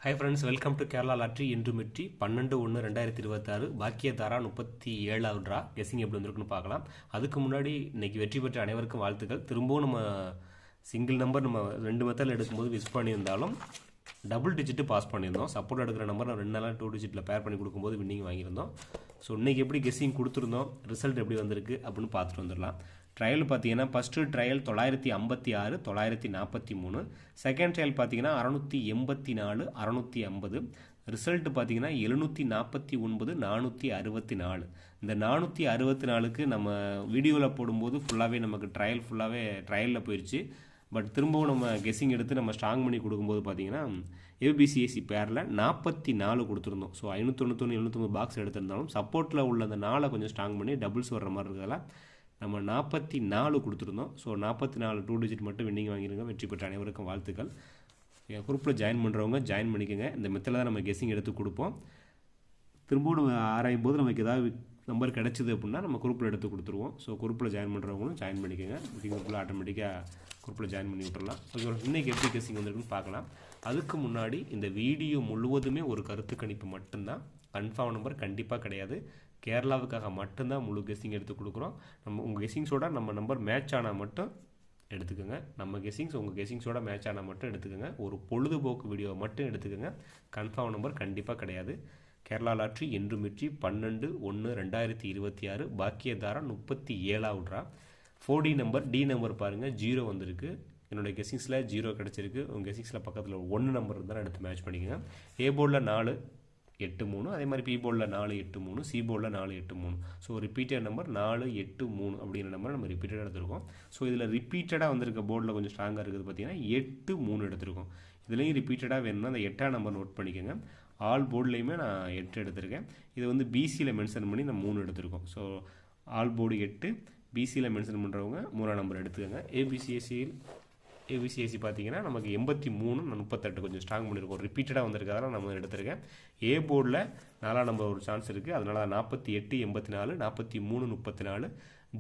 Hi friends, welcome to Kerala lottery. இன்று வெற்றி 12/1/2026 பாக்கியதாரா 37வது ட்ரா. கெஸிங் எப்படி வந்திருக்குன்னு பார்க்கலாம். அதுக்கு முன்னாடி இன்னைக்கு வெற்றி பெற்ற அனைவருக்கும் வாழ்த்துக்கள். திரும்பவும் நம்ம சிங்கிள் நம்பர் நம்ம 2 மெத்தடில் எடுக்கும்போது மிஸ் பண்ணியிருந்தாலும் டபுள் டிஜிட்டு பாஸ் பண்ணியிருந்தோம். சப்போர்ட் எடுக்கிற நம்பர் நம்ம 2 நாளாக 2 டிஜிட்டில் பேர் பண்ணி கொடுக்கும்போது வின்னிங் வாங்கியிருந்தோம். ஸோ இன்றைக்கி எப்படி கெஸ்ஸிங் கொடுத்துருந்தோம், ரிசல்ட் எப்படி வந்திருக்கு அப்படின்னு பார்த்துட்டு வந்துடலாம். ட்ரையல் பார்த்தீங்கன்னா ஃபஸ்ட்டு ட்ரையல் 956 943, செகண்ட் ட்ரையல் பார்த்தீங்கன்னா 684 650, ரிசல்ட் பார்த்தீங்கன்னா 749 464. இந்த 464க்கு நம்ம வீடியோவில் போடும்போது ஃபுல்லாகவே நமக்கு ட்ரையல் ஃபுல்லாகவே ட்ரையலில் போயிடுச்சு. பட் திரும்பவும் நம்ம கெஸ்ஸிங் எடுத்து நம்ம ஸ்ட்ராங் பண்ணி கொடுக்கும்போது பார்த்தீங்கன்னா ஏபிசிஎஸ்சி பேரில் 44 கொடுத்துருந்தோம். ஸோ 591 790 பாக்ஸ் எடுத்திருந்தாலும் சப்போர்ட்டில் உள்ள அந்த 4 கொஞ்சம் ஸ்ட்ராங் பண்ணி டபுள்ஸ் வர்ற மாதிரி இருக்கிறதால நம்ம 44 கொடுத்துருந்தோம். ஸோ 44 2 டிஜிட் மட்டும் வின்னிங் வாங்கிருங்க. வெற்றி பெற்ற அனைவருக்கும் வாழ்த்துக்கள். என் குரூப்பில் ஜாயின் பண்ணுறவங்க ஜாயின் பண்ணிக்கோங்க. இந்த மெத்தடில் தான் நம்ம கெஸ்ஸிங் எடுத்து கொடுப்போம். திரும்பவும் நம்ம ஆராயும் போது நமக்கு ஏதாவது நம்பர் கிடச்சிது அப்படின்னா நம்ம குரூப்பில் எடுத்து கொடுத்துருவோம். ஸோ குரூப்பில் ஜாயின் பண்ணுறவங்களும் ஜாயின் பண்ணிக்கோங்க. புக்கிங் குரூப்பில் ஆட்டோமேட்டிக்காக குரூப்பில் ஜாயின் பண்ணி விட்டுறலாம். ஓகே, இன்றைக்கி எப்படி கெஸ்ஸிங் வந்திருக்குன்னு பார்க்கலாம். அதுக்கு முன்னாடி இந்த வீடியோ முழுவதுமே ஒரு கருத்து கணிப்பு மட்டும்தான். கன்ஃபார்ம் நம்பர் கண்டிப்பாக கிடையாது. கேரளாவுக்காக மட்டும்தான் முழு கெஸ்ஸிங் எடுத்து கொடுக்குறோம். நம்ம உங்கள் கெஸ்ஸிங்ஸோட நம்ம நம்பர் மேட்ச் ஆனால் மட்டும் எடுத்துக்கோங்க. நம்ம கெஸ்ஸிங்ஸ் உங்கள் கெஸ்ஸிங்ஸோட மேட்ச் ஆனால் மட்டும் எடுத்துக்கோங்க. ஒரு பொழுதுபோக்கு வீடியோவை மட்டும் எடுத்துக்கோங்க. கன்ஃபார்ம் நம்பர் கண்டிப்பாக கிடையாது. கேரளா லாட்ரி என்றும் வெற்றி 12/1/2026 பாக்கியதாரா 37வது draw. 4D number, D number பாருங்கள் 0 வந்திருக்கு. என்னுடைய கெஸ்ஸிங்ஸில் 0 கிடச்சிருக்கு. உங்கள் கெஸ்ஸிங்ஸில் பக்கத்தில் 1 நம்பர் இருந்தாலும் எடுத்து மேட்ச் பண்ணிக்கோங்க. ஏ போர்டில் 4 8 3, அதே மாதிரி பி போர்டில் 4 8 3, சி போர்டில் 4 8 3. ஸோ ரிப்பீட்டட் நம்பர் 4 8 3 அப்படிங்கிற நம்பர் நம்ம ரிப்பீட்டடாக எடுத்திருக்கோம். ஸோ இதில் ரிப்பீட்டடாக வந்திருக்க போர்டில் கொஞ்சம் ஸ்ட்ராங்காக இருக்குது பார்த்தீங்கன்னா 8 3 எடுத்திருக்கோம். இதுலேயும் ரிப்பீட்டடாக வேணும்னா அந்த 8ஆம் நம்பர் நோட் பண்ணிக்கோங்க. ஆல் போர்ட்லேயுமே நான் 8 எடுத்திருக்கேன். இது வந்து பிசியில் மென்ஷன் பண்ணி நம்ம 3 எடுத்திருக்கோம். ஸோ ஆல் போர்டு 8, பிசியில் மென்ஷன் பண்ணுறவங்க 3ஆம் நம்பர் எடுத்துக்கோங்க. ஏபிசிஎஸ்சி பார்த்தீங்கன்னா நமக்கு 83 38 கொஞ்சம் ஸ்ட்ராங் பண்ணியிருக்கோம். ரிப்பீட்டடாக வந்திருக்காதான் நம்ம எடுத்திருக்கேன். ஏ போர்டில் 4ஆம் நம்பர் ஒரு சான்ஸ் இருக்குது. அதனால் 48 84 43 34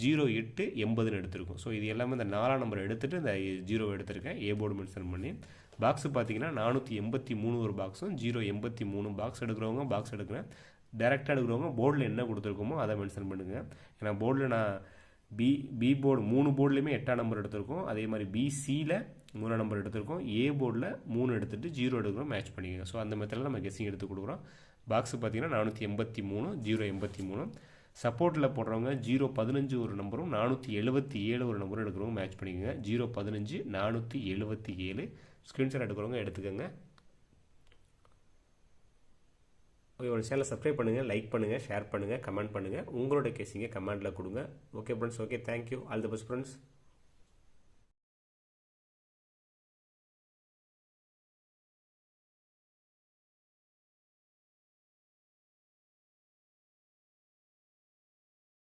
08 80ன்னு எடுத்திருக்கோம். ஸோ இது எல்லாமே இந்த 4ஆம் நம்பர் எடுத்துகிட்டு இந்த 0 எடுத்திருக்கேன். ஏ போர்டு மென்ஷன் பண்ணி பாக்ஸு பார்த்தீங்கன்னா 483 ஒரு பாக்ஸும் 083 பாக்ஸ் எடுக்கிறவங்க பாக்ஸ் எடுக்கிறேன். டேரெக்டாக எடுக்கிறவங்க போர்டில் என்ன கொடுத்துருக்கோமோ அதை மென்ஷன் பண்ணுங்கள். ஏன்னா போர்டில் நான் பி போர்டு 3 போர்டுலேயுமே 8ஆம் நம்பர் எடுத்திருக்கோம். அதே மாதிரி பிசியில் 3ஆம் நம்பர் எடுத்திருக்கோம். ஏ போர்டில் 3 எடுத்துகிட்டு 0 எடுக்கிறோம், மேட்ச் பண்ணிக்கோங்க. ஸோ அந்த மெத்தடில் நம்ம கெஸ்ஸிங் எடுத்து கொடுக்குறோம். பாக்ஸு பார்த்தீங்கன்னா 483 083. சப்போர்ட்டில் போடுறவங்க 015 ஒரு நம்பரும் 477 ஒரு நம்பரும் எடுக்கிறவங்க மேட்ச் பண்ணிக்கோங்க. 015 477 ஸ்க்ரீன்ஷாட் எடுக்கிறவங்க எடுத்துக்கோங்க. ஓகே, ஒரு சேனலை சப்ஸ்கிரைப் பண்ணுங்கள், லைக் பண்ணுங்கள், ஷேர் பண்ணுங்கள், கமெண்ட் பண்ணுங்கள். உங்களோட கெஸ்ஸிங்கை கமெண்ட்டில் கொடுங்க. Okay friends, okay, thank you, all the best friends.